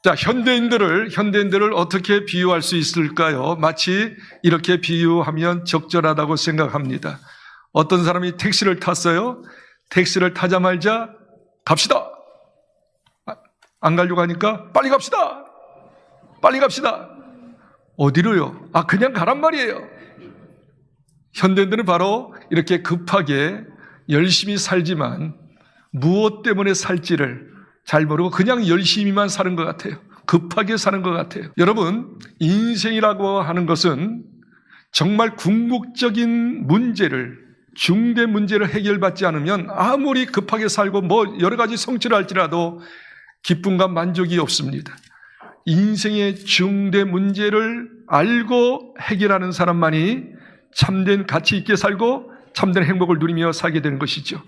자, 현대인들을 어떻게 비유할 수 있을까요? 마치 이렇게 비유하면 적절하다고 생각합니다. 어떤 사람이 택시를 탔어요. 택시를 타자마자 갑시다. 안 가려고 하니까 빨리 갑시다. 빨리 갑시다. 어디로요? 그냥 가란 말이에요. 현대인들은 바로 이렇게 급하게 열심히 살지만 무엇 때문에 살지를 잘 모르고 그냥 열심히만 사는 것 같아요. 급하게 사는 것 같아요. 여러분, 인생이라고 하는 것은 정말 궁극적인 문제를, 중대 문제를 해결받지 않으면 아무리 급하게 살고 여러 가지 성취를 할지라도 기쁨과 만족이 없습니다. 인생의 중대 문제를 알고 해결하는 사람만이 참된 가치 있게 살고 참된 행복을 누리며 살게 되는 것이죠.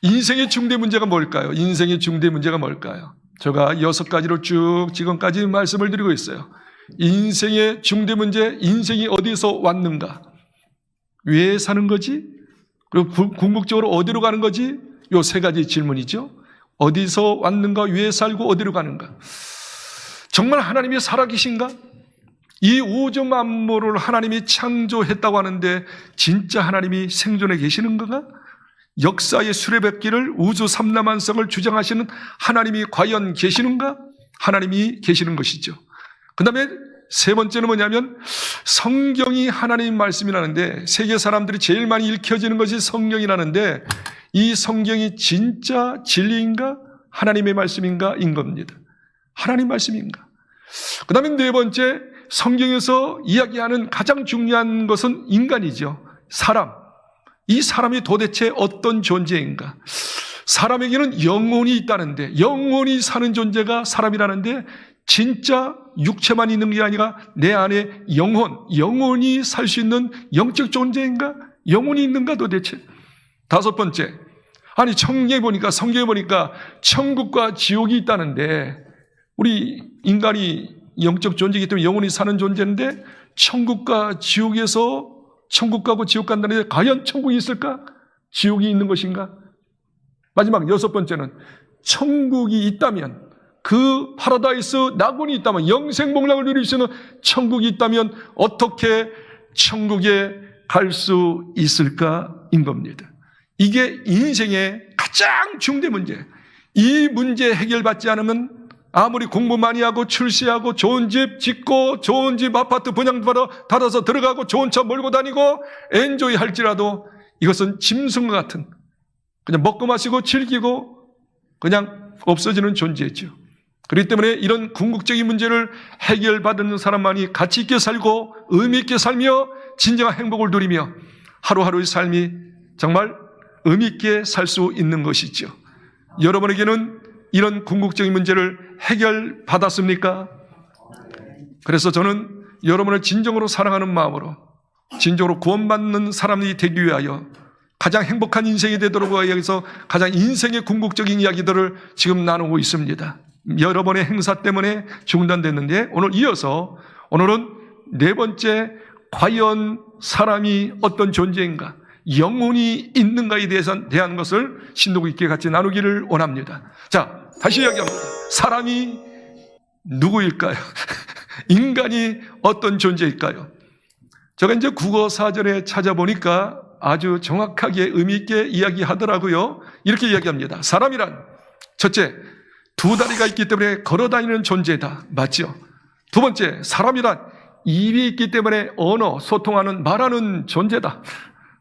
인생의 중대 문제가 뭘까요? 인생의 중대 문제가 뭘까요? 제가 6가지로 쭉 지금까지 말씀을 드리고 있어요. 인생의 중대 문제, 인생이 어디서 왔는가? 왜 사는 거지? 그리고 궁극적으로 어디로 가는 거지? 요 3가지 질문이죠. 어디서 왔는가? 왜 살고 어디로 가는가? 정말 하나님이 살아계신가? 이 우주 만물을 하나님이 창조했다고 하는데 진짜 하나님이 생존해 계시는 건가? 역사의 수레바퀴를 우주 삼라만성을 주장하시는 하나님이 과연 계시는가? 하나님이 계시는 것이죠. 그 다음에 3번째는 뭐냐면 성경이 하나님 말씀이라는데 세계 사람들이 제일 많이 읽혀지는 것이 성경이라는데 이 성경이 진짜 진리인가? 하나님의 말씀인가? 인 겁니다. 하나님 말씀인가? 그 다음에 4번째, 성경에서 이야기하는 가장 중요한 것은 인간이죠. 사람. 이 사람이 도대체 어떤 존재인가? 사람에게는 영혼이 있다는데, 영혼이 사는 존재가 사람이라는데 진짜 육체만 있는 게 아니라 내 안에 영혼이 살 수 있는 영적 존재인가? 영혼이 있는가 도대체? 5번째, 성경에 보니까 천국과 지옥이 있다는데 우리 인간이 영적 존재이기 때문에 영혼이 사는 존재인데 천국과 지옥에서 천국 가고 지옥 간다는데 과연 천국이 있을까? 지옥이 있는 것인가? 마지막 6번째는 천국이 있다면 그 파라다이스 낙원이 있다면 영생복락을 누릴 수 있는 천국이 있다면 어떻게 천국에 갈 수 있을까인 겁니다. 이게 인생의 가장 중대 문제. 이 문제 해결받지 않으면 아무리 공부 많이 하고 출세하고 좋은 집 짓고 좋은 집 아파트 분양받아서 들어가고 좋은 차 몰고 다니고 엔조이 할지라도 이것은 짐승과 같은 그냥 먹고 마시고 즐기고 그냥 없어지는 존재죠. 그렇기 때문에 이런 궁극적인 문제를 해결받는 사람만이 가치 있게 살고 의미 있게 살며 진정한 행복을 누리며 하루하루의 삶이 정말 의미 있게 살 수 있는 것이죠. 여러분에게는 이런 궁극적인 문제를 해결받았습니까? 그래서 저는 여러분을 진정으로 사랑하는 마음으로 진정으로 구원받는 사람이 되기 위하여 가장 행복한 인생이 되도록 위해서 가장 인생의 궁극적인 이야기들을 지금 나누고 있습니다. 여러 번의 행사 때문에 중단됐는데 오늘은 4번째, 과연 사람이 어떤 존재인가, 영혼이 있는가에 대한 것을 심도 있게 같이 나누기를 원합니다. 자, 다시 이야기합니다. 사람이 누구일까요? 인간이 어떤 존재일까요? 제가 이제 국어 사전에 찾아보니까 아주 정확하게 의미 있게 이야기하더라고요. 이렇게 이야기합니다. 사람이란 첫째, 2다리가 있기 때문에 걸어다니는 존재다. 맞죠? 2번째, 사람이란 입이 있기 때문에 소통하는, 말하는 존재다.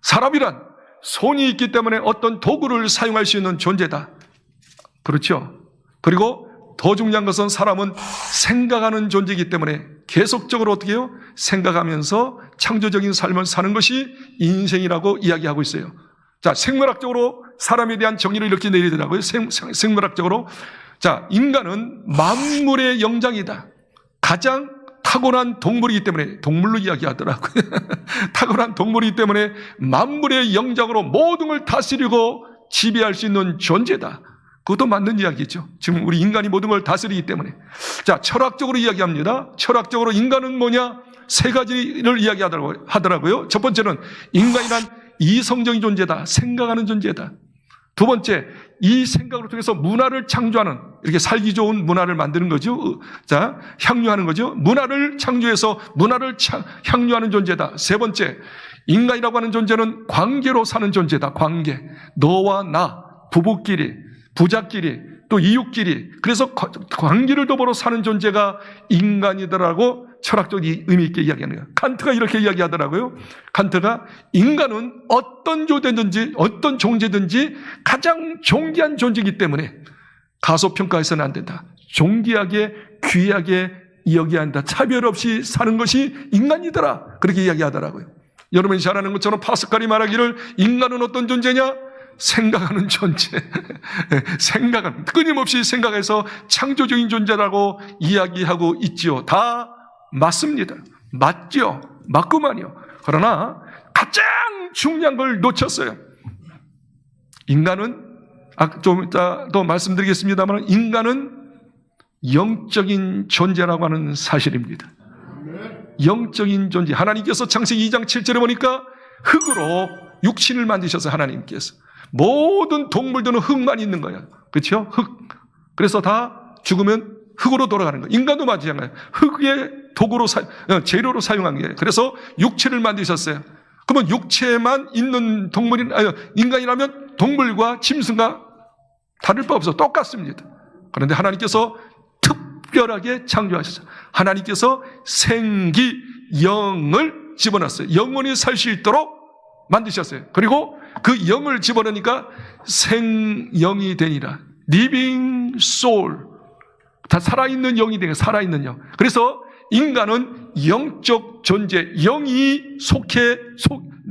사람이란 손이 있기 때문에 어떤 도구를 사용할 수 있는 존재다. 그렇죠? 그리고 더 중요한 것은 사람은 생각하는 존재이기 때문에 계속적으로 어떻게 해요? 생각하면서 창조적인 삶을 사는 것이 인생이라고 이야기하고 있어요. 자, 생물학적으로 사람에 대한 정의를 이렇게 내리더라고요. 생물학적으로. 자, 인간은 만물의 영장이다. 가장 탁월한 동물이기 때문에, 동물로 이야기하더라고요. 탁월한 동물이기 때문에 만물의 영장으로 모든 걸 다스리고 지배할 수 있는 존재다. 그것도 맞는 이야기죠. 지금 우리 인간이 모든 걸 다스리기 때문에. 자, 철학적으로 이야기합니다. 철학적으로 인간은 뭐냐? 3가지를 이야기하더라고요. 첫 번째는 인간이란 이성적인 존재다. 생각하는 존재다. 2번째, 이 생각을 통해서 문화를 창조하는, 이렇게 살기 좋은 문화를 만드는 거죠. 자, 향유하는 거죠. 문화를 창조해서 문화를 향유하는 존재다. 세 번째, 인간이라고 하는 존재는 관계로 사는 존재다. 관계. 너와 나, 부부끼리, 부자끼리, 또 이웃끼리. 그래서 관계를 더불어 사는 존재가 인간이더라고 철학적 의미 있게 이야기하는 거예요. 칸트가 이렇게 이야기하더라고요. 칸트가 인간은 어떤 존재든지 어떤 존재든지 가장 존귀한 존재이기 때문에 가소평가해서는 안 된다. 존귀하게 귀하게 여겨야 한다. 차별 없이 사는 것이 인간이더라. 그렇게 이야기하더라고요. 여러분이 잘 아는 것처럼 파스칼이 말하기를 인간은 어떤 존재냐? 생각하는 존재. 생각은 끊임없이 생각해서 창조적인 존재라고 이야기하고 있지요. 다 맞습니다. 맞죠. 맞구만요. 그러나 가장 중요한 걸 놓쳤어요. 인간은 좀 이따 또 말씀드리겠습니다만 인간은 영적인 존재라고 하는 사실입니다. 영적인 존재. 하나님께서 창세기 2장 7절에 보니까 흙으로 육신을 만드셔서 하나님께서 모든 동물들은 흙만 있는 거야. 그렇죠? 흙. 그래서 다 죽으면 흙으로 돌아가는 거야. 인간도 마찬가지예요. 흙의 재료로 사용한 게. 그래서 육체를 만드셨어요. 그러면 육체만 있는 인간이라면 동물과 짐승과 다를 바 없어. 똑같습니다. 그런데 하나님께서 특별하게 창조하셨어요. 하나님께서 생기, 영을 집어넣었어요. 영원히 살 수 있도록 만드셨어요. 그리고 그 영을 집어넣으니까 생영이 되니라. living soul. 다 살아있는 영이 되니까 살아있는 영. 그래서 인간은 영적 존재, 영이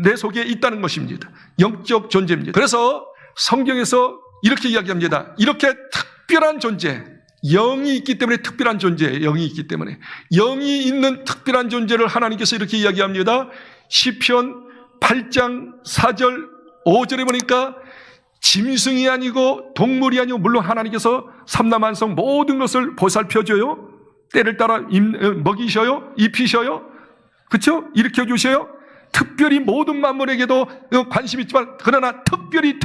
내 속에 있다는 것입니다. 영적 존재입니다. 그래서 성경에서 이렇게 이야기합니다. 이렇게 특별한 존재, 영이 있기 때문에 특별한 존재, 영이 있기 때문에 영이 있는 특별한 존재를 하나님께서 이렇게 이야기합니다. 시편 8장 4절 5절에 보니까 짐승이 아니고 동물이 아니고 물론 하나님께서 삼라만성 모든 것을 보살펴줘요. 때를 따라 먹이셔요. 입히셔요. 그렇죠? 일으켜주셔요. 특별히 모든 만물에게도 관심이 있지만 그러나 특별히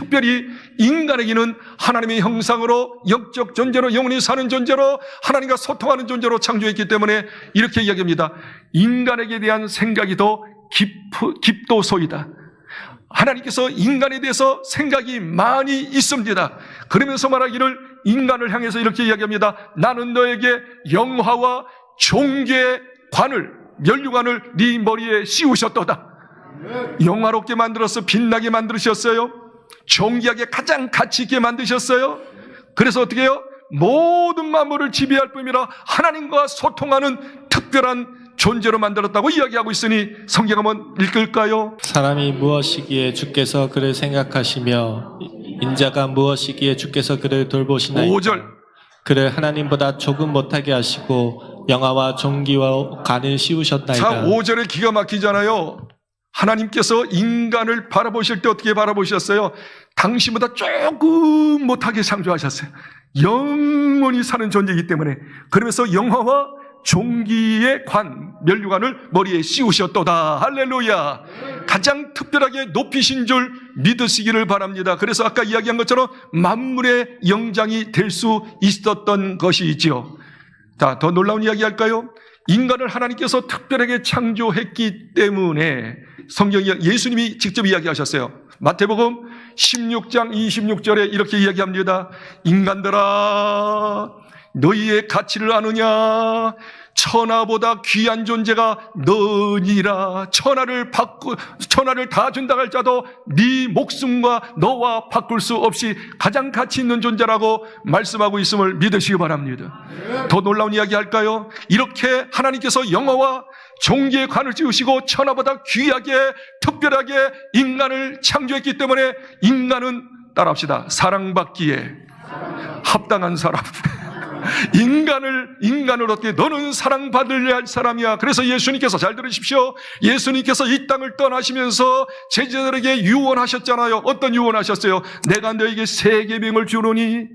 인간에게는 하나님의 형상으로 영적 존재로 영원히 사는 존재로 하나님과 소통하는 존재로 창조했기 때문에 이렇게 이야기합니다. 인간에게 대한 생각이 더 깊도소이다. 하나님께서 인간에 대해서 생각이 많이 있습니다. 그러면서 말하기를 인간을 향해서 이렇게 이야기합니다. 나는 너에게 영화와 종교의 관을 면류관을 네 머리에 씌우셨도다. 영화롭게 만들어서 빛나게 만드셨어요. 존귀하게 가장 가치 있게 만드셨어요. 그래서 어떻게 해요? 모든 만물을 지배할 뿐이라 하나님과 소통하는 특별한 존재로 만들었다고 이야기하고 있으니 성경 한번 읽을까요? 사람이 무엇이기에 주께서 그를 생각하시며 인자가 무엇이기에 주께서 그를 돌보시나이까. 5절. 그를 하나님보다 조금 못하게 하시고 영화와 종기와 관을 씌우셨나이다. 자, 5절에 기가 막히잖아요. 하나님께서 인간을 바라보실 때 어떻게 바라보셨어요? 당신보다 조금 못하게 창조하셨어요. 영원히 사는 존재이기 때문에. 그러면서 영화와 종기의 관, 면류관을 머리에 씌우셨도다. 할렐루야. 가장 특별하게 높이신 줄 믿으시기를 바랍니다. 그래서 아까 이야기한 것처럼 만물의 영장이 될 수 있었던 것이지요. 자, 더 놀라운 이야기 할까요? 인간을 하나님께서 특별하게 창조했기 때문에 성경이 예수님이 직접 이야기하셨어요. 마태복음 16장 26절에 이렇게 이야기합니다. 인간들아, 너희의 가치를 아느냐? 천하보다 귀한 존재가 너니라. 천하를 다 준다고 할 자도 네 목숨과 너와 바꿀 수 없이 가장 가치 있는 존재라고 말씀하고 있음을 믿으시기 바랍니다. 더 놀라운 이야기 할까요? 이렇게 하나님께서 영화와 종기의 관을 씌우시고 천하보다 귀하게 특별하게 인간을 창조했기 때문에 인간은 따라합시다. 사랑받기에 합당한 사람. 인간을 어떻게 너는 사랑받으려 할 사람이야. 그래서 예수님께서 잘 들으십시오. 예수님께서 이 땅을 떠나시면서 제자들에게 유언하셨잖아요. 어떤 유언하셨어요? 내가 너에게 새 계명을 주노니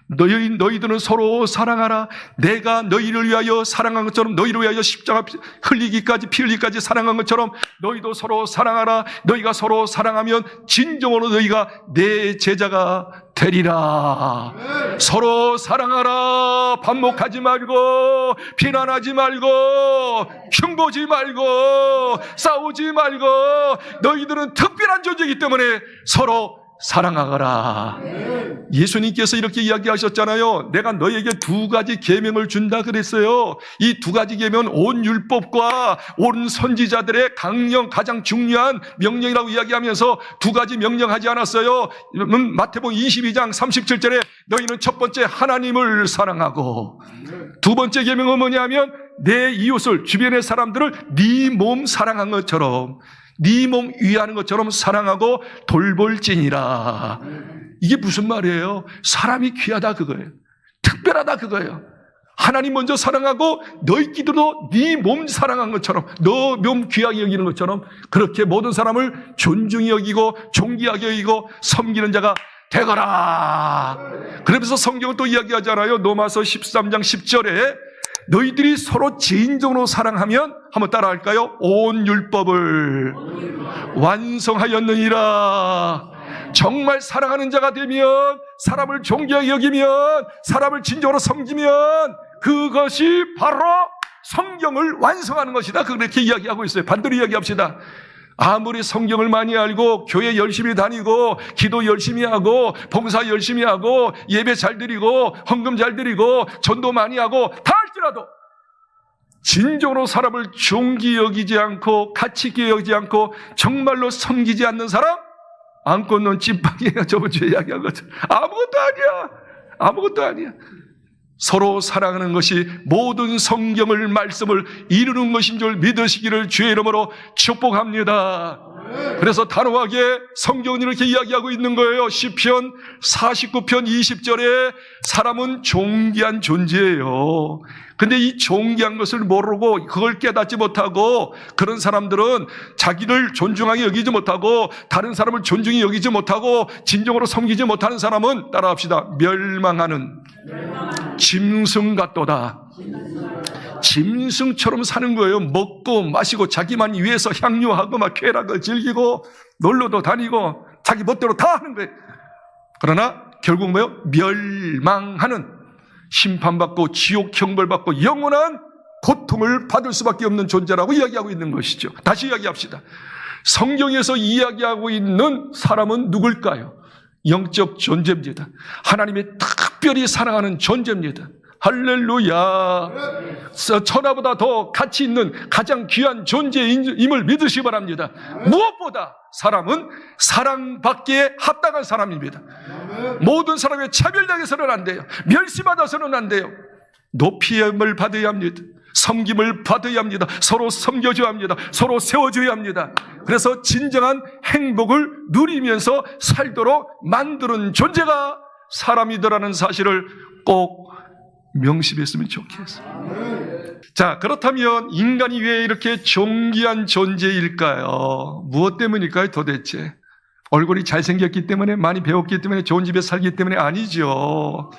너희들은 서로 사랑하라. 내가 너희를 위하여 사랑한 것처럼, 너희를 위하여 십자가 피 흘리기까지 사랑한 것처럼 너희도 서로 사랑하라. 너희가 서로 사랑하면 진정으로 너희가 내 제자가 되리라. 서로 사랑하라. 반목하지 말고, 비난하지 말고, 흉보지 말고, 싸우지 말고. 너희들은 특별한 존재이기 때문에 서로 사랑하거라. 예수님께서 이렇게 이야기하셨잖아요. 내가 너에게 2가지 계명을 준다 그랬어요. 이 2가지 계명은 온 율법과 온 선지자들의 강령, 가장 중요한 명령이라고 이야기하면서 2가지 명령하지 않았어요. 마태복음 22장 37절에 너희는 첫 번째 하나님을 사랑하고, 2번째 계명은 뭐냐면 내 이웃을, 주변의 사람들을 네 몸 사랑한 것처럼, 네 몸 위하는 것처럼 사랑하고 돌볼지니라. 이게 무슨 말이에요? 사람이 귀하다 그거예요. 특별하다 그거예요. 하나님 먼저 사랑하고 너희끼리도 네 몸 사랑한 것처럼, 너 몸 귀하게 여기는 것처럼 그렇게 모든 사람을 존중히 여기고 존귀하게 여기고 섬기는 자가 되거라. 그러면서 성경은 또 이야기하잖아요. 로마서 13장 10절에 너희들이 서로 지인적으로 사랑하면, 한번 따라할까요? 온 율법을 완성하였느니라. 정말 사랑하는 자가 되면, 사람을 존귀하게 여기면, 사람을 진정으로 섬기면 그것이 바로 성경을 완성하는 것이다. 그렇게 이야기하고 있어요. 반대로 이야기합시다. 아무리 성경을 많이 알고 교회 열심히 다니고 기도 열심히 하고 봉사 열심히 하고 예배 잘 드리고 헌금 잘 드리고 전도 많이 하고 다 할지라도 진정으로 사람을 존귀 여기지 않고 가치 있게 여기지 않고 정말로 섬기지 않는 사람, 안고 놓은 찐빵이에요. 저번 주에 이야기한 것처럼 아무것도 아니야. 아무것도 아니야. 서로 사랑하는 것이 모든 성경을, 말씀을 이루는 것인 줄 믿으시기를 주의 이름으로 축복합니다. 그래서 단호하게 성경은 이렇게 이야기하고 있는 거예요. 시편 49편 20절에 사람은 존귀한 존재예요. 근데 이 존귀한 것을 모르고 그걸 깨닫지 못하고, 그런 사람들은 자기를 존중하게 여기지 못하고 다른 사람을 존중히 여기지 못하고 진정으로 섬기지 못하는 사람은, 따라합시다, 멸망하는 짐승 같도다. 짐승처럼 사는 거예요. 먹고 마시고 자기만 위해서 향유하고 막 쾌락을 즐기고 놀러도 다니고 자기 멋대로 다 하는 거예요. 그러나 결국 뭐예요? 멸망하는, 심판받고 지옥 형벌받고 영원한 고통을 받을 수밖에 없는 존재라고 이야기하고 있는 것이죠. 다시 이야기합시다. 성경에서 이야기하고 있는 사람은 누굴까요? 영적 존재입니다. 하나님이 특별히 사랑하는 존재입니다. 할렐루야. 천하보다 더 가치 있는 가장 귀한 존재임을 믿으시기 바랍니다. 무엇보다 사람은 사랑받기에 합당한 사람입니다. 모든 사람에 차별당해서는 안 돼요. 멸시받아서는 안 돼요. 높임을 받아야 합니다. 섬김을 받아야 합니다. 서로 섬겨줘야 합니다. 서로 세워줘야 합니다. 그래서 진정한 행복을 누리면서 살도록 만드는 존재가 사람이더라는 사실을 꼭 명심했으면 좋겠어요. 자, 그렇다면 인간이 왜 이렇게 존귀한 존재일까요? 무엇 때문일까요, 도대체? 얼굴이 잘생겼기 때문에, 많이 배웠기 때문에, 좋은 집에 살기 때문에? 아니죠.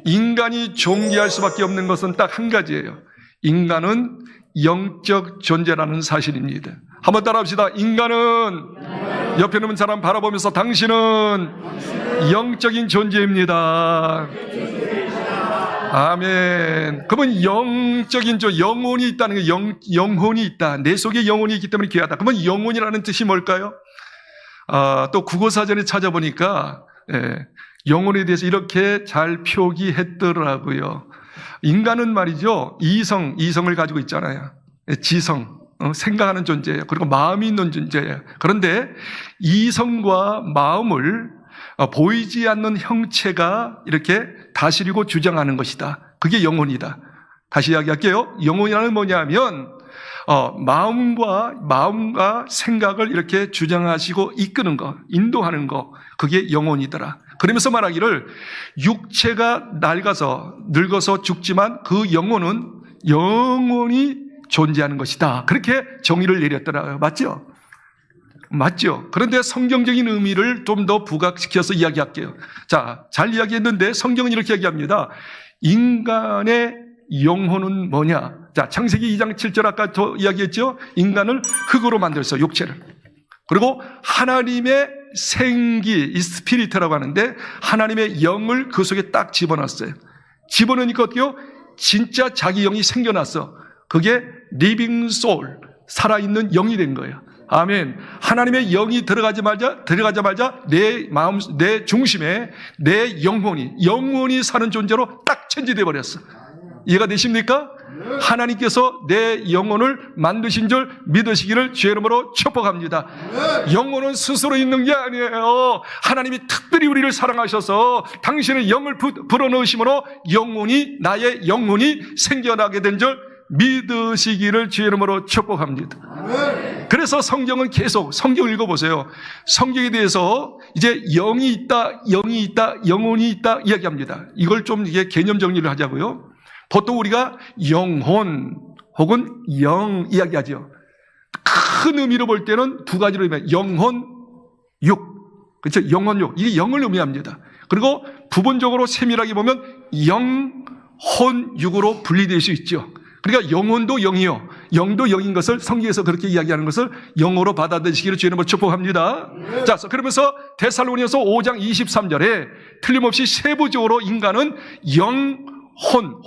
인간이 존귀할 수밖에 없는 것은 딱 한 가지예요. 인간은 영적 존재라는 사실입니다. 한번 따라합시다. 인간은, 옆에 있는 사람 바라보면서 당신은 영적인 존재입니다. 아멘. 그러면 영적인 영혼이 있다는 게, 영혼이 있다. 내 속에 영혼이 있기 때문에 귀하다. 그러면 영혼이라는 뜻이 뭘까요? 또 국어사전에 찾아보니까 영혼에 대해서 이렇게 잘 표기했더라고요. 인간은 말이죠, 이성을 가지고 있잖아요. 지성, 생각하는 존재예요. 그리고 마음이 있는 존재예요. 그런데 이성과 마음을 보이지 않는 형체가 이렇게 다스리고 주장하는 것이다. 그게 영혼이다. 다시 이야기할게요. 영혼이라는 뭐냐면 마음과 생각을 이렇게 주장하시고 이끄는 것, 인도하는 것, 그게 영혼이더라. 그러면서 말하기를 육체가 늙어서 죽지만 그 영혼은 영원히 존재하는 것이다. 그렇게 정의를 내렸더라고요. 맞죠? 맞죠? 그런데 성경적인 의미를 좀 더 부각시켜서 이야기할게요. 자, 잘 이야기했는데 성경은 이렇게 이야기합니다. 인간의 영혼은 뭐냐? 자, 창세기 2장 7절 아까 저 이야기했죠? 인간을 흙으로 만들었어요, 육체를. 그리고 하나님의 생기, 이 스피리트라고 하는데 하나님의 영을 그 속에 딱 집어넣었어요. 집어넣으니까 어때요? 진짜 자기 영이 생겨났어. 그게 리빙 소울, 살아있는 영이 된 거예요. 아멘. 하나님의 영이 들어가자마자 내 마음, 내 중심에 내 영혼이 사는 존재로 딱 천지되어 버렸어. 이해가 되십니까? 하나님께서 내 영혼을 만드신 줄 믿으시기를 주의 이름으로 축복합니다. 영혼은 스스로 있는 게 아니에요. 하나님이 특별히 우리를 사랑하셔서 당신의 영을 불어넣으심으로 나의 영혼이 생겨나게 된 줄 믿으시기를 주의 이름으로 축복합니다. 그래서 성경은 계속 성경을 읽어보세요. 성경에 대해서 이제 영이 있다, 영혼이 있다 이야기합니다. 이걸 좀 이게 개념 정리를 하자고요. 보통 우리가 영혼 혹은 영 이야기하죠. 큰 의미로 볼 때는 두 가지로 의미해요. 영혼, 육. 그렇죠? 영혼, 육. 이게 영을 의미합니다. 그리고 부분적으로 세밀하게 보면 영, 혼, 육으로 분리될 수 있죠. 그러니까 영혼도 영이요. 영도 영인 것을 성경에서 그렇게 이야기하는 것을 영어로 받아들이시기를 주의 이름으로 축복합니다. 자, 그러면서 데살로니가서 5장 23절에 틀림없이 세부적으로 인간은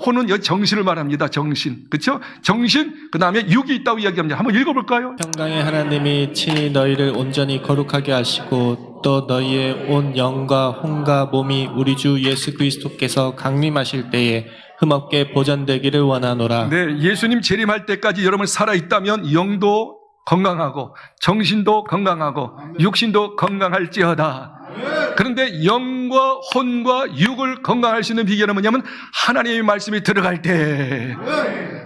혼은 여기 정신을 말합니다. 정신. 그렇죠? 정신, 그 다음에 육이 있다고 이야기합니다. 한번 읽어볼까요? 평강의 하나님이 친히 너희를 온전히 거룩하게 하시고 또 너희의 온 영과 혼과 몸이 우리 주 예수 그리스도께서 강림하실 때에 흠없게 보존되기를 원하노라. 네, 예수님 재림할 때까지 여러분 살아있다면 영도 건강하고 정신도 건강하고 육신도 건강할지어다. 그런데 영과 혼과 육을 건강할 수 있는 비결은 뭐냐면 하나님의 말씀이 들어갈 때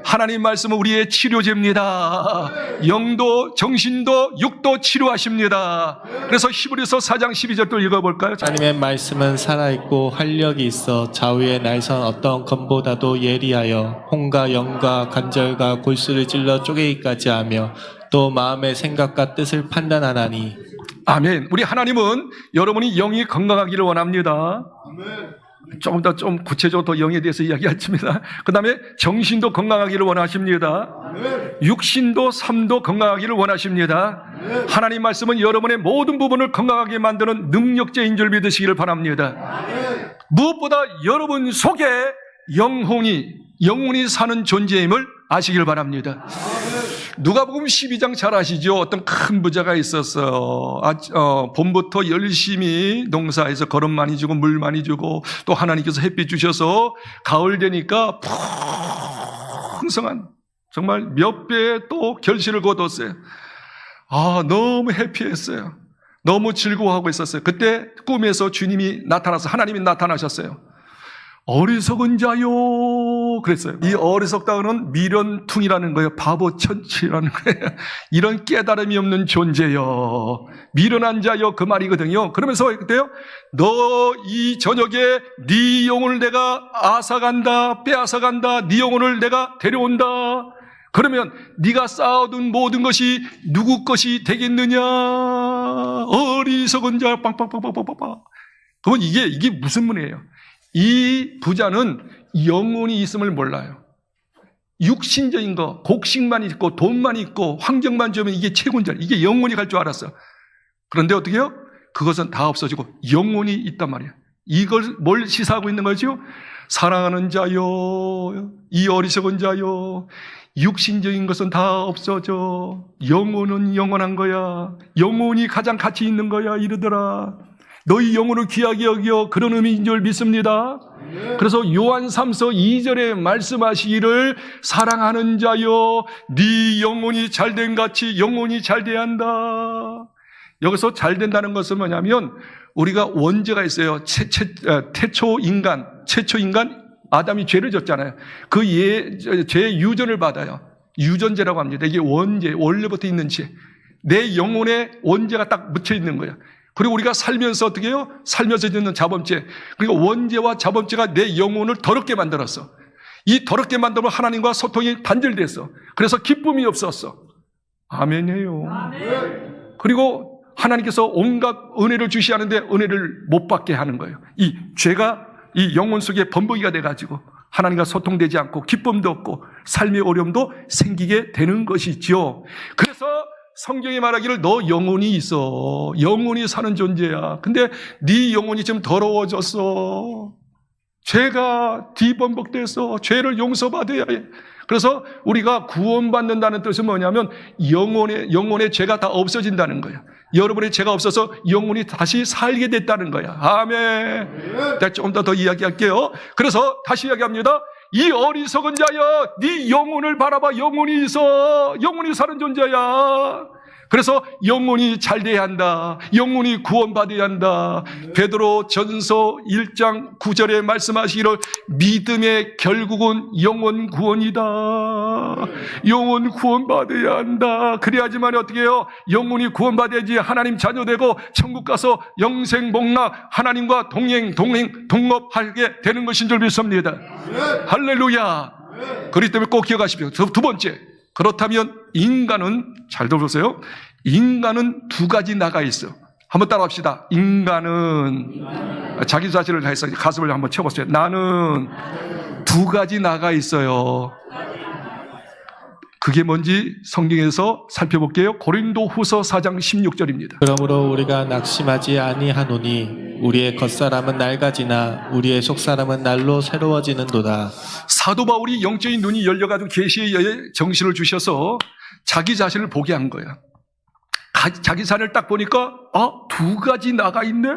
하나님 말씀은 우리의 치료제입니다. 영도 정신도 육도 치료하십니다. 그래서 히브리서 4장 12절도 읽어볼까요? 하나님의 말씀은 살아있고 활력이 있어 좌우의 날선 어떤 검보다도 예리하여 혼과 영과 관절과 골수를 찔러 쪼개기까지 하며 또 마음의 생각과 뜻을 판단하나니. 아멘. 우리 하나님은 여러분이 영이 건강하기를 원합니다. 조금 더 좀 구체적으로 더 영에 대해서 이야기하십니다. 그 다음에 정신도 건강하기를 원하십니다. 육신도 삶도 건강하기를 원하십니다. 하나님 말씀은 여러분의 모든 부분을 건강하게 만드는 능력자인 줄 믿으시기를 바랍니다. 무엇보다 여러분 속에 영혼이 사는 존재임을 아시길 바랍니다. 누가복음 12장 잘 아시죠? 어떤 큰 부자가 있었어요. 봄부터 열심히 농사해서 거름 많이 주고 물 많이 주고 또 하나님께서 햇빛 주셔서 가을 되니까 풍성한 정말 몇 배의 또 결실을 거뒀어요. 너무 해피했어요. 너무 즐거워하고 있었어요. 그때 꿈에서 주님이 나타나서 하나님이 나타나셨어요. 어리석은 자요 그랬어요. 이 어리석다는 미련퉁이라는 거예요. 바보 천치라는 거예요. 이런 깨달음이 없는 존재요. 미련한 자요 그 말이거든요. 그러면서 그때요. 너 이 저녁에 네 영혼을 내가 앗아간다 빼앗아간다. 네 영혼을 내가 데려온다. 그러면 네가 쌓아둔 모든 것이 누구 것이 되겠느냐. 어리석은 자 빵빵빵빵빵빵. 그건 이게 무슨 문이에요. 이 부자는 영혼이 있음을 몰라요. 육신적인 거, 곡식만 있고 돈만 있고 환경만 좋으면 이게 최고인 줄, 이게 영혼이 갈 줄 알았어. 그런데 어떻게 해요? 그것은 다 없어지고 영혼이 있단 말이에요. 이걸 뭘 시사하고 있는 거죠? 사랑하는 자요, 이 어리석은 자요, 육신적인 것은 다 없어져. 영혼은 영원한 거야. 영혼이 가장 가치 있는 거야 이러더라. 너희 영혼을 귀하게 여겨. 그런 의미인 줄 믿습니다. 그래서 요한 3서 2절에 말씀하시기를 사랑하는 자여 네 영혼이 잘된 같이 영혼이 잘돼야 한다. 여기서 잘된다는 것은 뭐냐면 우리가 원죄가 있어요. 최초 인간 아담이 죄를 졌잖아요. 그 죄의 유전을 받아요. 유전죄라고 합니다. 이게 원죄, 원래부터 있는 죄. 내 영혼에 원죄가 딱 묻혀 있는 거예요. 그리고 우리가 살면서 어떻게 해요? 살면서 짓는 자범죄. 그러니까 원죄와 자범죄가 내 영혼을 더럽게 만들었어. 이 더럽게 만들면 하나님과 소통이 단절됐어. 그래서 기쁨이 없었어. 아멘이에요. 아멘. 그리고 하나님께서 온갖 은혜를 주시하는데 은혜를 못 받게 하는 거예요. 이 죄가 이 영혼 속에 범벅이가 돼가지고 하나님과 소통되지 않고 기쁨도 없고 삶의 어려움도 생기게 되는 것이지요. 그래서 성경이 말하기를 너 영혼이 있어. 영혼이 사는 존재야. 근데 네 영혼이 지금 더러워졌어. 죄가 뒤범벅돼서 죄를 용서받아야 해. 그래서 우리가 구원받는다는 뜻은 뭐냐면 영혼의 죄가 다 없어진다는 거야. 여러분의 죄가 없어서 영혼이 다시 살게 됐다는 거야. 아멘. 제가 조금 더 이야기할게요. 그래서 다시 이야기합니다. 이 어리석은 자여, 네 영혼을 바라봐. 영혼이 있어. 영혼이 사는 존재야. 그래서 영혼이 잘 돼야 한다. 영혼이 구원받아야 한다. 베드로 전서 1장 9절에 말씀하시기를 믿음의 결국은 영혼 구원이다. 영혼 구원받아야 한다. 그래야지만 어떻게 해요? 영혼이 구원받아야지 하나님 자녀되고 천국 가서 영생복락 하나님과 동업하게 되는 것인 줄 믿습니다. 할렐루야. 그렇기 때문에 꼭 기억하십시오. 두 번째, 그렇다면 인간은, 잘 들어보세요. 인간은 두 가지 나가 있어. 한번 따라합시다. 인간은 자기 자신을 다해서 가슴을 한번 쳐보세요. 나는 두 가지 나가 있어요. 그게 뭔지 성경에서 살펴볼게요. 고린도후서 4장 16절입니다. 그러므로 우리가 낙심하지 아니하노니 우리의 겉사람은 낡아지나 우리의 속사람은 날로 새로워지는도다. 사도 바울이 영적인 눈이 열려가지고 계시의 정신을 주셔서 자기 자신을 보게 한 거야. 자기 자신을 딱 보니까 두 가지 나가 있네?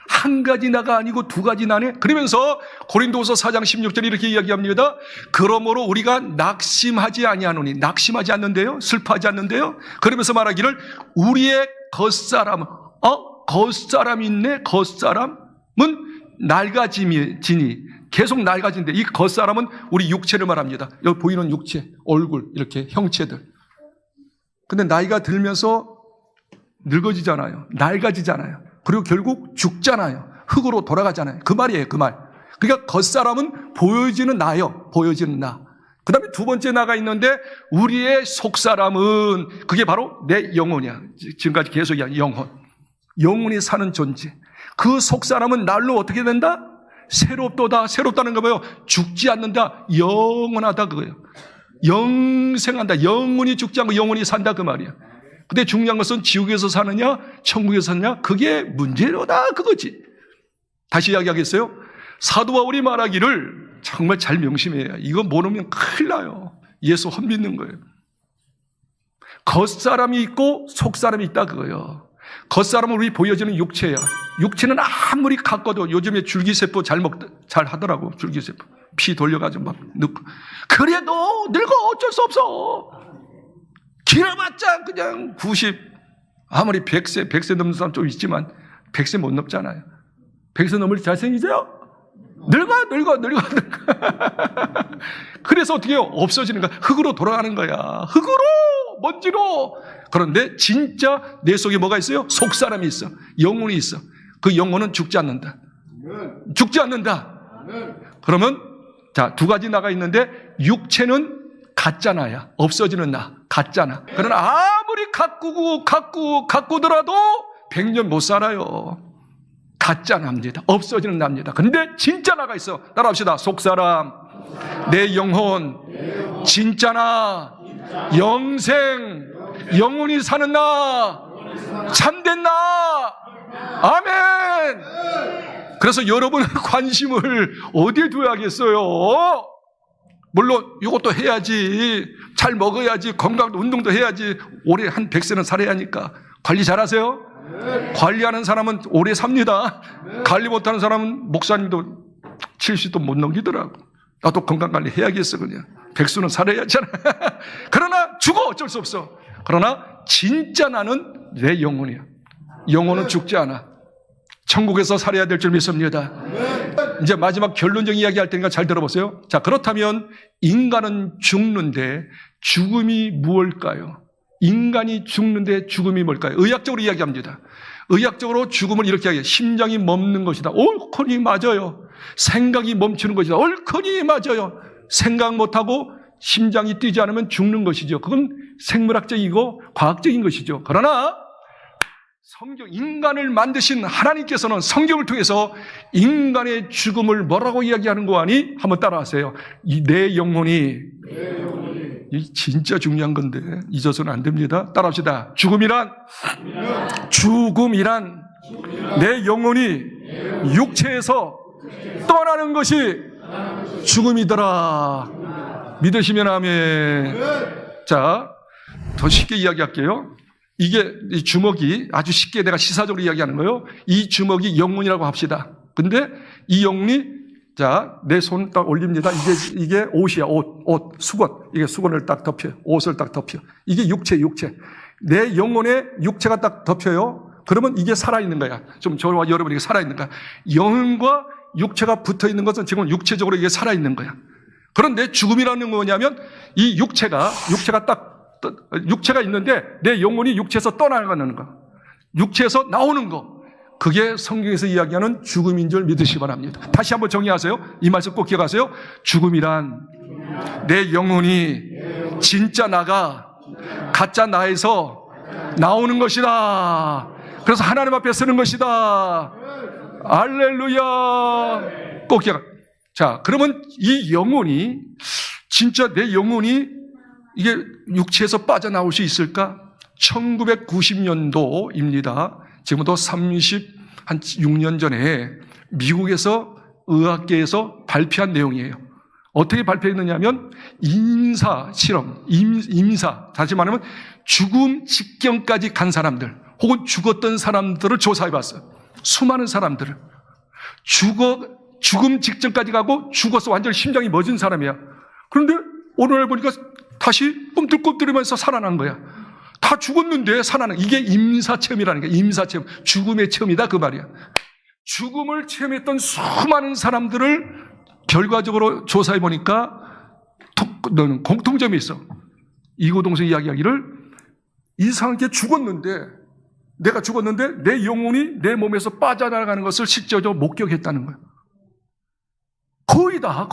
한 가지 나가 아니고 두 가지 나네? 그러면서 고린도후서 4장 16절에 이렇게 이야기합니다. 그러므로 우리가 낙심하지 아니하노니, 낙심하지 않는데요? 슬퍼하지 않는데요? 그러면서 말하기를 우리의 겉사람, 겉사람이 있네? 겉사람은 낡아지니 계속 낡아진대. 이 겉사람은 우리 육체를 말합니다. 여기 보이는 육체, 얼굴, 이렇게 형체들. 근데 나이가 들면서 늙어지잖아요. 낡아지잖아요. 그리고 결국 죽잖아요. 흙으로 돌아가잖아요. 그 말이에요, 그 말. 그러니까 겉사람은 보여지는 나요. 보여지는 나. 그 다음에 두 번째 나가 있는데 우리의 속사람은 그게 바로 내 영혼이야. 지금까지 계속 이야기 영혼. 영혼이 사는 존재. 그 속사람은 날로 어떻게 된다? 새롭도다. 새롭다는 거 뭐예요? 죽지 않는다. 영원하다 그거예요. 영생한다. 영혼이 죽지 않고 영혼이 산다 그 말이야. 근데 중요한 것은 지옥에서 사느냐 천국에서 사느냐 그게 문제로다 그거지. 다시 이야기하겠어요? 사도 바울이 말하기를 정말 잘 명심해야. 이거 모르면 큰일 나요. 예수 헛믿는 거예요. 겉사람이 있고 속사람이 있다 그거예요. 겉사람은 우리 보여지는 육체야. 육체는 아무리 가꿔도 요즘에 줄기세포 잘 하더라고. 줄기세포 피 돌려가지고 막 넣고. 그래도 늙어 어쩔 수 없어. 길어봤자 그냥 90, 아무리 100세 넘는 사람 좀 있지만 100세 못 넘잖아요. 100세 넘을 잘생기세요? 늙어. 그래서 어떻게 해요? 없어지는 거야. 흙으로 돌아가는 거야. 흙으로, 먼지로. 그런데 진짜 내 속에 뭐가 있어요? 속사람이 있어. 영혼이 있어. 그 영혼은 죽지 않는다. 죽지 않는다. 그러면 자, 두 가지 나가 있는데 육체는 가짜나야. 없어지는 나. 가짜나. 그러나 아무리 가꾸더라도 100년 못 살아요. 가짜 납니다. 없어지는 납니다. 근데 진짜 나가 있어. 따라합시다. 속사람, 내 영혼, 진짜 나, 영생, 영혼이 사는 나, 참된 나. 아멘. 그래서 여러분의 관심을 어디에 둬야겠어요? 물론 이것도 해야지. 잘 먹어야지. 건강 운동도 해야지. 올해 한 100세는 살아야 하니까. 관리 잘하세요? 네. 관리하는 사람은 오래 삽니다. 네. 관리 못하는 사람은 목사님도 70도 못 넘기더라고. 나도 건강관리 해야겠어 그냥. 백수는 살아야 하잖아. 그러나 죽어 어쩔 수 없어. 그러나 진짜 나는 내 영혼이야. 영혼은 죽지 않아. 천국에서 살아야 될 줄 믿습니다. 이제 마지막 결론적인 이야기 할 테니까 잘 들어보세요. 자, 그렇다면 인간은 죽는데 죽음이 무엇일까요? 인간이 죽는데 죽음이 뭘까요? 의학적으로 이야기합니다. 의학적으로 죽음을 이렇게 이야기해요. 심장이 멈는 것이다. 옳거니 맞아요. 생각이 멈추는 것이다. 옳거니 맞아요. 생각 못하고 심장이 뛰지 않으면 죽는 것이죠. 그건 생물학적이고 과학적인 것이죠. 그러나 성경, 인간을 만드신 하나님께서는 성경을 통해서 인간의 죽음을 뭐라고 이야기하는 거 아니? 한번 따라하세요. 내 영혼이 이 진짜 중요한 건데 잊어서는 안 됩니다. 따라합시다. 죽음이란 내 영혼이 육체에서 떠나는 것이 죽음이더라. 믿으시면 아멘. 자, 더 쉽게 이야기할게요. 이게 이 주먹이 아주 쉽게 내가 시사적으로 이야기하는 거예요. 이 주먹이 영혼이라고 합시다. 근데 이 영혼이 자, 내 손 딱 올립니다. 이게 옷이야, 옷, 수건. 이게 수건을 딱 덮여요. 옷을 딱 덮여. 이게 육체. 내 영혼에 육체가 딱 덮여요. 그러면 이게 살아있는 거야. 좀 저와 여러분이 살아있는 거야. 영혼과 육체가 붙어 있는 것은 지금 육체적으로 이게 살아있는 거야. 그런데 죽음이라는 건 뭐냐면 이 육체가 있는데 내 영혼이 육체에서 떠나가는 거. 육체에서 나오는 거. 그게 성경에서 이야기하는 죽음인 줄 믿으시기 바랍니다. 다시 한번 정리하세요. 이 말씀 꼭 기억하세요. 죽음이란 내 영혼이 진짜 나가 가짜 나에서 나오는 것이다. 그래서 하나님 앞에 서는 것이다. 할렐루야. 꼭 기억. 자, 그러면 이 영혼이 진짜 내 영혼이 이게 육체에서 빠져나올 수 있을까? 1990년도입니다. 지금부터 36년 전에 미국에서 의학계에서 발표한 내용이에요. 어떻게 발표했느냐면 임사 실험, 다시 말하면 죽음 직전까지 간 사람들 혹은 죽었던 사람들을 조사해봤어요. 수많은 사람들을. 죽음 직전까지 가고 죽어서 완전히 심장이 멎은 사람이야. 그런데 오늘 보니까 다시 꿈틀꿈틀하면서 살아난 거야. 다 죽었는데 살아난, 이게 임사체험이라는 거야. 임사체험. 죽음의 체험이다 그 말이야. 죽음을 체험했던 수많은 사람들을 결과적으로 조사해 보니까 공통점이 있어. 이고동생 이야기하기를 이상하게 내가 죽었는데 내 영혼이 내 몸에서 빠져나가는 것을 실제적으로 목격했다는 거야. 거의 다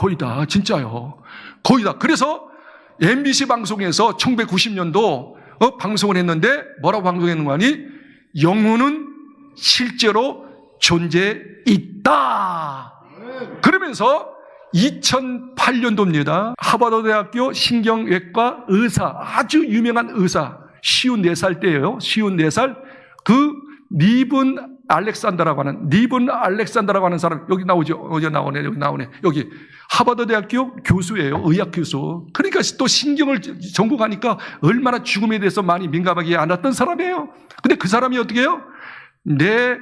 진짜요. 거의 다. 그래서 MBC 방송에서 1990년도 방송을 했는데 뭐라고 방송했는가 하니 영혼은 실제로 존재있다. 그러면서 2008년도입니다. 하버드 대학교 신경외과 의사, 아주 유명한 의사, 54살 때예요. 54살. 그 리븐 알렉산더라고 하는 사람, 여기 나오죠. 여기 나오네. 여기 하버드 대학교 교수예요. 의학 교수. 그러니까 또 신경을 전공하니까 얼마나 죽음에 대해서 많이 민감하게 알았던 사람이에요. 근데 그 사람이 어떻게 해요? 내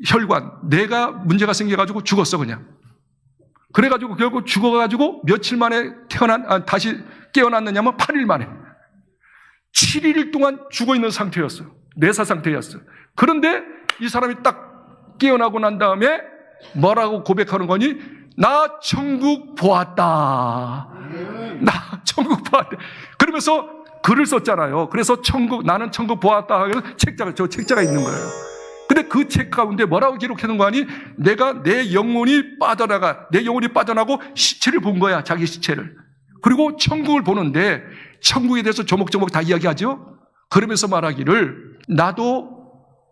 혈관, 내가 문제가 생겨가지고 죽었어, 그냥. 그래가지고 결국 죽어가지고 며칠 만에 다시 깨어났느냐면 8일 만에. 7일 동안 죽어있는 상태였어요. 내사 상태였어요. 그런데 이 사람이 딱 깨어나고 난 다음에 뭐라고 고백하는 거니? 나 천국 보았다. 그러면서 글을 썼잖아요. 그래서 나는 천국 보았다. 저 책자가 있는 거예요. 근데 그 책 가운데 뭐라고 기록해놓은 거 아니? 내가 내 영혼이 빠져나고 시체를 본 거야. 자기 시체를. 그리고 천국을 보는데 천국에 대해서 조목조목 다 이야기하죠. 그러면서 말하기를 나도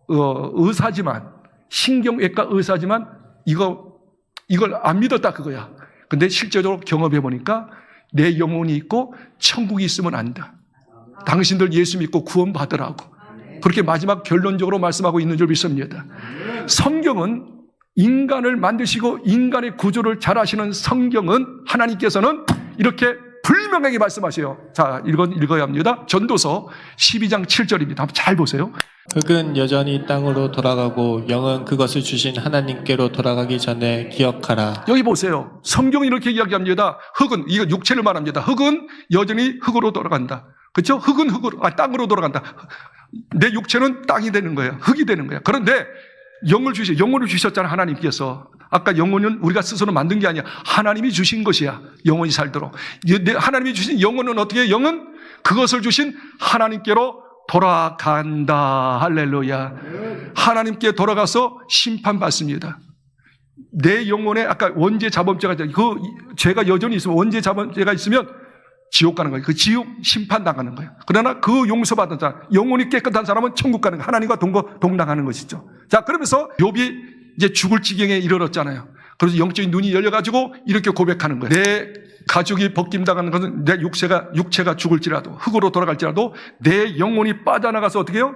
의사지만 신경외과 의사지만 이걸 안 믿었다 그거야. 근데 실제적으로 경험해 보니까 내 영혼이 있고 천국이 있으면 안다. 당신들 예수 믿고 구원 받으라고. 그렇게 마지막 결론적으로 말씀하고 있는 줄 믿습니다. 성경은 인간을 만드시고 인간의 구조를 잘 아시는 성경은 하나님께서는 이렇게 분명하게 말씀하세요. 자, 읽어야 합니다. 전도서 12장 7절입니다. 한번 잘 보세요. 흙은 여전히 땅으로 돌아가고 영은 그것을 주신 하나님께로 돌아가기 전에 기억하라. 여기 보세요. 성경이 이렇게 이야기합니다. 흙은, 이거 육체를 말합니다. 흙은 여전히 흙으로 돌아간다. 그렇죠? 흙은 땅으로 돌아간다. 내 육체는 땅이 되는 거예요. 흙이 되는 거예요. 그런데 영혼을 주셨잖아요. 하나님께서. 아까 영혼은 우리가 스스로 만든 게 아니야. 하나님이 주신 것이야. 영혼이 살도록. 하나님이 주신 영혼은 어떻게 해요? 영은 그것을 주신 하나님께로 돌아간다. 할렐루야. 하나님께 돌아가서 심판받습니다. 내 영혼에 아까 원죄 자범죄가 그 죄가 여전히 있으면 원죄 자범죄가 있으면 지옥 가는 거예요. 그 지옥 심판당하는 거예요. 그러나 그 용서받은 사람, 영혼이 깨끗한 사람은 천국 가는 거예요. 하나님과 동당하는 것이죠. 자, 그러면서 욥이 이제 죽을 지경에 이르렀잖아요. 그래서 영적인 눈이 열려가지고 이렇게 고백하는 거예요. 내 가족이 벗김당하는 것은 내 육체가 죽을지라도, 흙으로 돌아갈지라도 내 영혼이 빠져나가서 어떻게 해요?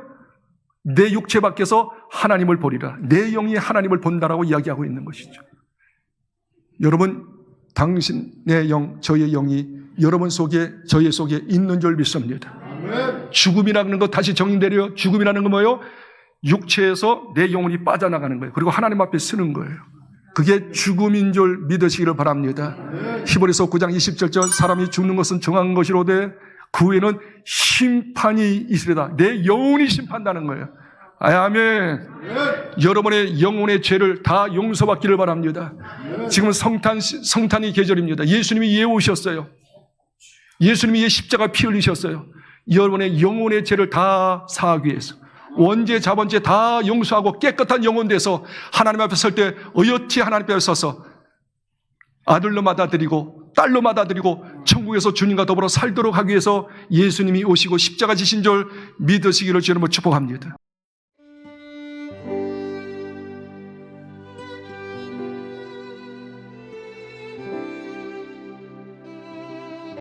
내 육체 밖에서 하나님을 보리라. 내 영이 하나님을 본다라고 이야기하고 있는 것이죠. 여러분, 당신의 영, 저의 영이 여러분 속에, 저의 속에 있는 줄 믿습니다. 죽음이라는 거 다시 정리되려. 죽음이라는 건 뭐예요? 육체에서 내 영혼이 빠져나가는 거예요. 그리고 하나님 앞에 서는 거예요. 그게 죽음인 줄 믿으시기를 바랍니다. 히브리서 9장 27절 사람이 죽는 것은 정한 것이로되 그 후에는 심판이 있으리다. 내 영혼이 심판다는 거예요. 아멘. 여러분의 영혼의 죄를 다 용서받기를 바랍니다. 지금 성탄이 계절입니다. 예수님이 이에 오셨어요. 예수님이 이에 십자가 피 흘리셨어요. 여러분의 영혼의 죄를 다 사하기 위해서. 원죄, 자본죄 다 용서하고 깨끗한 영혼 돼서 하나님 앞에 설 때 어여티 하나님 앞에 서서 아들로 받아들이고 딸로 받아들이고 천국에서 주님과 더불어 살도록 하기 위해서 예수님이 오시고 십자가 지신 줄 믿으시기를 주님으로 축복합니다.